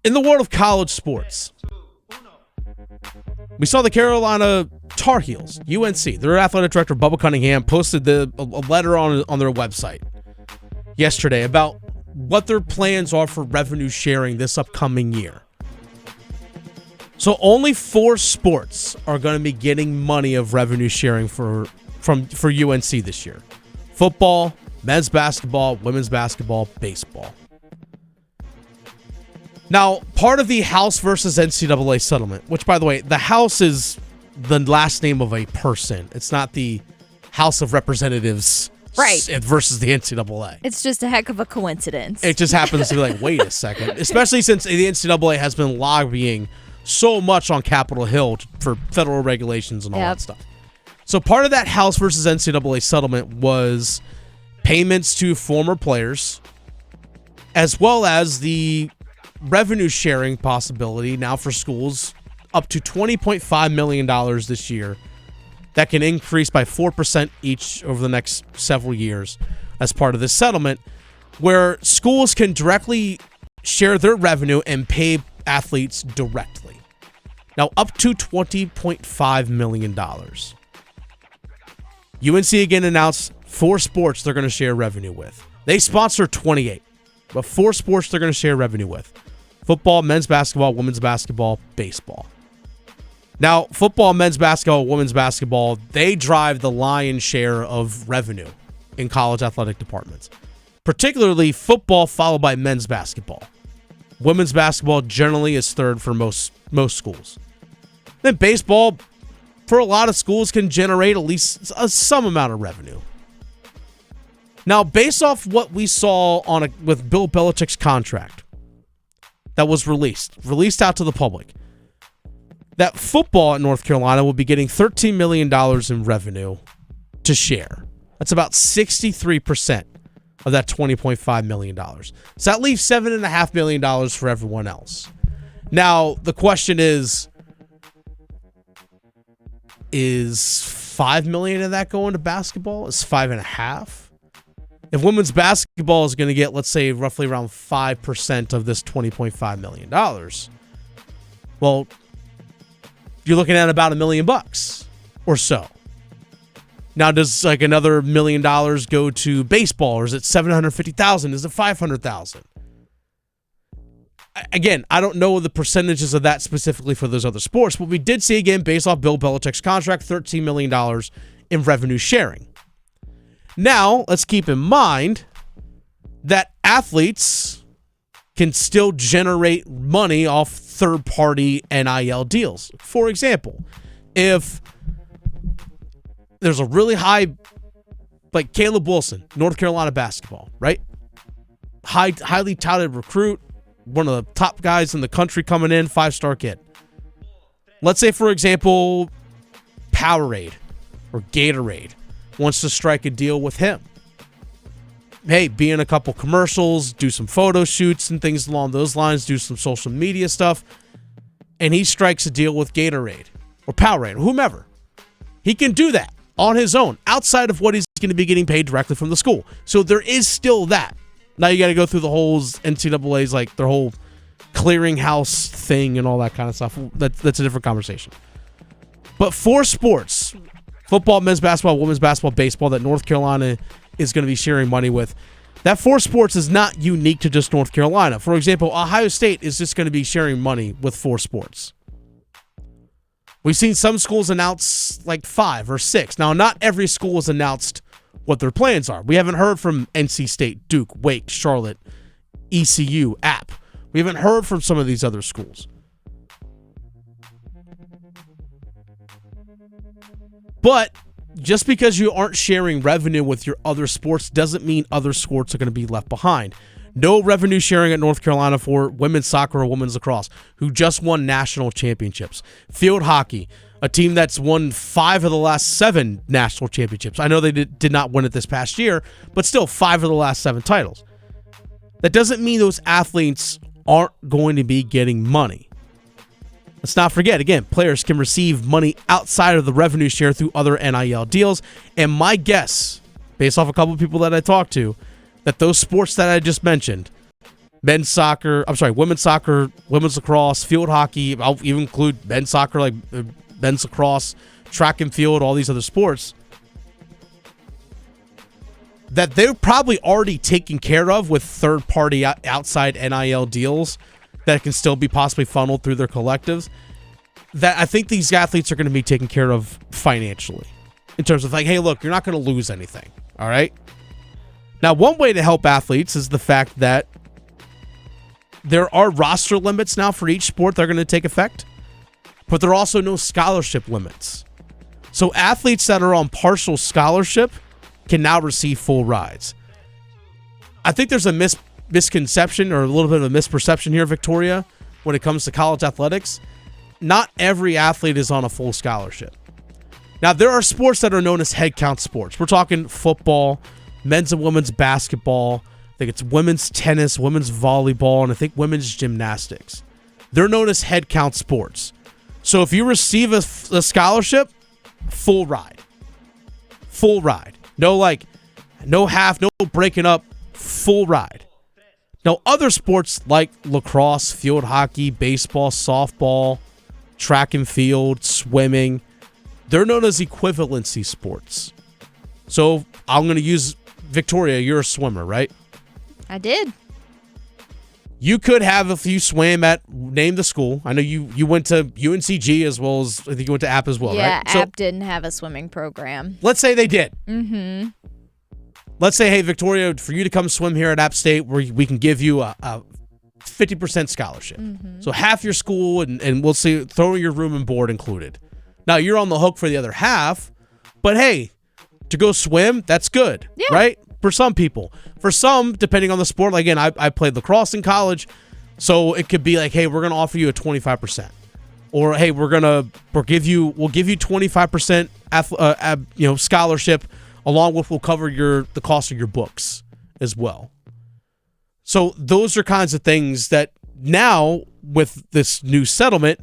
In the world of college sports, we saw the Carolina Tarheels, UNC. Their athletic director, Bubba Cunningham, posted a letter on their website yesterday about what their plans are for revenue sharing this upcoming year. So only 4 sports are going to be getting money of revenue sharing for UNC this year. Football, men's basketball, women's basketball, baseball. Now, part of the House versus NCAA settlement, which, by the way, the House is the last name of a person. It's not the House of Representatives versus the NCAA. It's just a heck of a coincidence. It just happens to be like, wait a second. Especially since the NCAA has been lobbying so much on Capitol Hill for federal regulations and all that stuff. So part of that House versus NCAA settlement was payments to former players, as well as the revenue sharing possibility now for schools up to $20.5 million this year. That can increase by 4% each over the next several years as part of this settlement, where schools can directly share their revenue and pay athletes directly. Now, up to $20.5 million. UNC again announced 4 sports they're going to share revenue with. They sponsor 28, but 4 sports they're going to share revenue with. Football, men's basketball, women's basketball, baseball. Now, football, men's basketball, women's basketball, they drive the lion's share of revenue in college athletic departments. Particularly football, followed by men's basketball. Women's basketball generally is third for most schools. Then baseball, for a lot of schools, can generate at least some amount of revenue. Now, based off what we saw with Bill Belichick's contract that was released out to the public, that football at North Carolina will be getting $13 million in revenue to share. That's about 63% of that $20.5 million. So that leaves $7.5 million for everyone else. Now, the question is $5 million of that going to basketball? Is $5.5? If women's basketball is going to get, let's say, roughly around 5% of this $20.5 million, well, you're looking at about $1 million or so. Now, does like another $1 million go to baseball, or is it $750,000? Is it $500,000? Again, I don't know the percentages of that specifically for those other sports, but we did see, again, based off Bill Belichick's contract, $13 million in revenue sharing. Now, let's keep in mind that athletes can still generate money off third-party NIL deals. For example, if there's a really high, like Caleb Wilson, North Carolina basketball, right? Highly touted recruit, one of the top guys in the country coming in, 5-star kid. Let's say, for example, Powerade or Gatorade wants to strike a deal with him. Hey, be in a couple commercials, do some photo shoots and things along those lines, do some social media stuff, and he strikes a deal with Gatorade or Powerade or whomever. He can do that on his own, outside of what he's going to be getting paid directly from the school. So there is still that. Now you got to go through the whole NCAA's, like their whole clearinghouse thing and all that kind of stuff. That's a different conversation. But 4 sports, football, men's basketball, women's basketball, baseball, that North Carolina is going to be sharing money with. That 4 sports is not unique to just North Carolina. For example, Ohio State is just going to be sharing money with 4 sports. We've seen some schools announce like 5 or 6. Now, not every school has announced what their plans are. We haven't heard from NC State, Duke, Wake, Charlotte, ECU, App. We haven't heard from some of these other schools. But just because you aren't sharing revenue with your other sports doesn't mean other sports are going to be left behind. No revenue sharing at North Carolina for women's soccer or women's lacrosse, who just won national championships. Field hockey, a team that's won 5 of the last 7 national championships. I know they did not win it this past year, but still 5 of the last 7 titles. That doesn't mean those athletes aren't going to be getting money. Let's not forget, again, players can receive money outside of the revenue share through other NIL deals. And my guess, based off a couple of people that I talked to, that those sports that I just mentioned, women's soccer, women's lacrosse, field hockey. I'll even include men's soccer, like men's lacrosse, track and field, all these other sports that they're probably already taken care of with third-party outside NIL deals that can still be possibly funneled through their collectives, that I think these athletes are going to be taken care of financially in terms of like, hey, look, you're not going to lose anything, all right? Now, one way to help athletes is the fact that there are roster limits now for each sport that are going to take effect, but there are also no scholarship limits. So athletes that are on partial scholarship can now receive full rides. I think there's a misconception or a little bit of a misperception here, Victoria, when it comes to college athletics. Not every athlete is on a full scholarship. Now, there are sports that are known as head count sports. We're talking football, men's and women's basketball. I think it's women's tennis, women's volleyball, and I think women's gymnastics. They're known as head count sports. So if you receive a scholarship, full ride. Full ride. No half, no breaking up, full ride. Now, other sports like lacrosse, field hockey, baseball, softball, track and field, swimming, they're known as equivalency sports. So I'm going to use Victoria, you're a swimmer, right? I did. You could have, if you swam at, name the school. I know you went to UNCG as well as, I think you went to App as well, yeah, right? Yeah, App didn't have a swimming program. Let's say they did. Mm-hmm. Let's say, hey, Victoria, for you to come swim here at App State, we can give you a 50% scholarship. Mm-hmm. So half your school, and we'll see, throw your room and board included. Now, you're on the hook for the other half, but hey, to go swim, that's good, right? For some people. For some, depending on the sport, like again, I played lacrosse in college, so it could be like, hey, we're going to offer you a 25%. Or hey, we'll give you 25% scholarship, along with we'll cover the cost of your books as well. So those are kinds of things that now with this new settlement,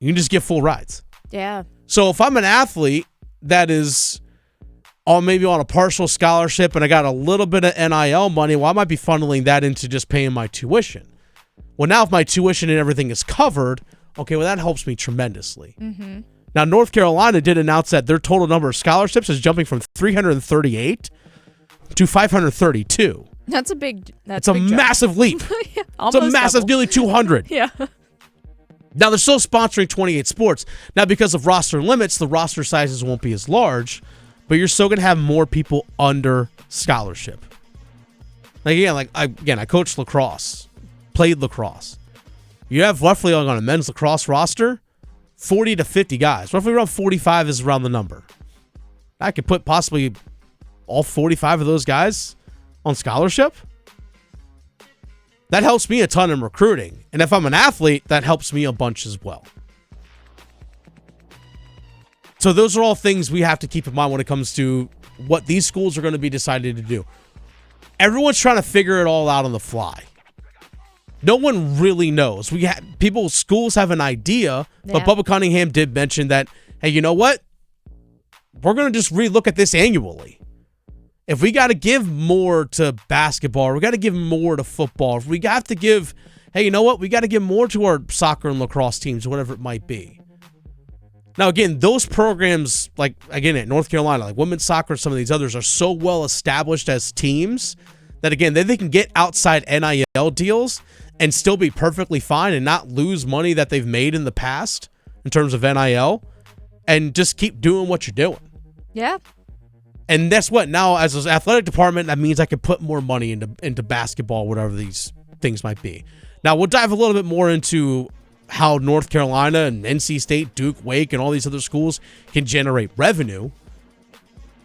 you can just get full rides. Yeah. So if I'm an athlete that is maybe on a partial scholarship and I got a little bit of NIL money, well, I might be funneling that into just paying my tuition. Well, now if my tuition and everything is covered, okay, well, that helps me tremendously. Mm-hmm. Now, North Carolina did announce that their total number of scholarships is jumping from 338 to 532. That's a big It's a massive leap. Yeah, it's a massive, double. nearly 200. Yeah. Now, they're still sponsoring 28 sports. Now, because of roster limits, the roster sizes won't be as large, but you're still going to have more people under scholarship. I coached lacrosse, played lacrosse. You have roughly on a men's lacrosse roster, 40 to 50 guys. Roughly around 45 is around the number. I could put possibly all 45 of those guys on scholarship. That helps me a ton in recruiting. And if I'm an athlete, that helps me a bunch as well. So those are all things we have to keep in mind when it comes to what these schools are going to be decided to do. Everyone's trying to figure it all out on the fly. No one really knows. Schools have an idea, but Bubba Cunningham did mention that, hey, you know what? We're going to just relook at this annually. If we got to give more to basketball, we got to give more to football. If we got to give, hey, you know what? We got to give more to our soccer and lacrosse teams, whatever it might be. Now, again, those programs, like, again, at North Carolina, like women's soccer and some of these others, are so well established as teams that, again, they can get outside NIL deals and still be perfectly fine and not lose money that they've made in the past in terms of NIL and just keep doing what you're doing. Yeah. And that's what now, as an athletic department, that means I can put more money into basketball, whatever these things might be. Now, we'll dive a little bit more into how North Carolina and NC State, Duke, Wake, and all these other schools can generate revenue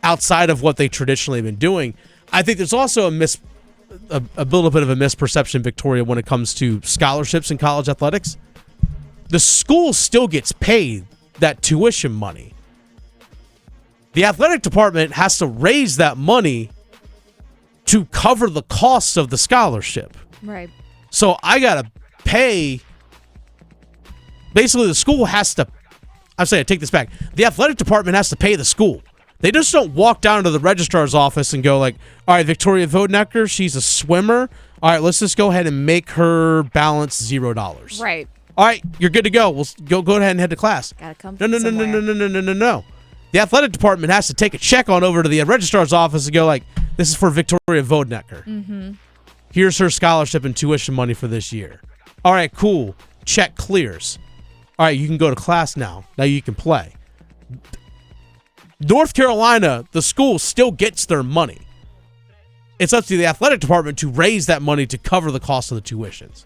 outside of what they traditionally have been doing. I think there's also a little bit of a misperception, Victoria, when it comes to scholarships in college athletics. The school still gets paid that tuition money. The athletic department has to raise that money to cover the costs of the scholarship. Right. So I got to pay. Basically, the school has to. I'm saying, I take this back. The athletic department has to pay the school. They just don't walk down to the registrar's office and go like, all right, Victoria Vodenecker, she's a swimmer. All right, let's just go ahead and make her balance $0. Right. All right, you're good to go. We'll go ahead and head to class. Gotta come No, from no, no, no, somewhere. no, no, no, no, no. The athletic department has to take a check on over to the registrar's office and go like, this is for Victoria Vodnecker. Mm-hmm. Here's her scholarship and tuition money for this year. All right, cool. Check clears. All right, you can go to class now. Now you can play. North Carolina, the school still gets their money. It's up to the athletic department to raise that money to cover the cost of the tuitions.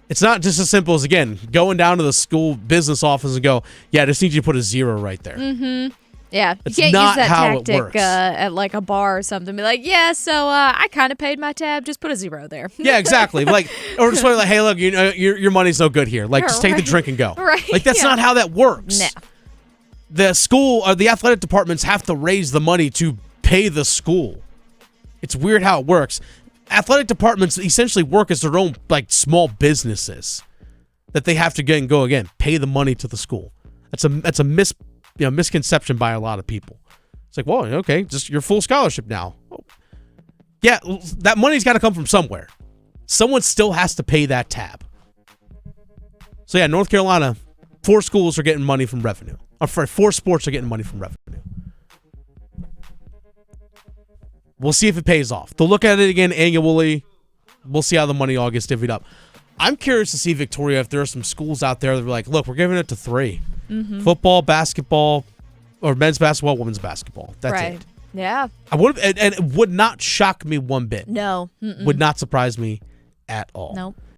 It's not just as simple as, again, going down to the school business office and go, yeah, I just need you to put a 0 right there. Mm-hmm. Yeah, you It's can't not use that how it tactic works. at like a bar or something. Be like, yeah, so I kind of paid my tab. Just put a 0 there. Yeah, exactly. Like, or just like, hey, look, you know, your money's no good here. Like, just take the Right. drink and go. Right, Like, that's yeah. not how that works. No. The school or the athletic departments have to raise the money to pay the school. It's weird how it works. Athletic departments essentially work as their own like small businesses that they have to get and go again, pay the money to the school. That's a misconception by a lot of people. It's like, well, okay, just your full scholarship now. Oh. Yeah, that money's got to come from somewhere. Someone still has to pay that tab. So yeah, North Carolina, 4 schools are getting money from revenue. Or 4 sports are getting money from revenue. We'll see if it pays off. They'll look at it again annually. We'll see how the money all gets divvied up. I'm curious to see, Victoria, if there are some schools out there that are like, look, we're giving it to 3. Mm-hmm. Football, basketball, or men's basketball, women's basketball. That's Right. it. Yeah. I would have, and it would not shock me one bit. No. Mm-mm. Would not surprise me at all. Nope.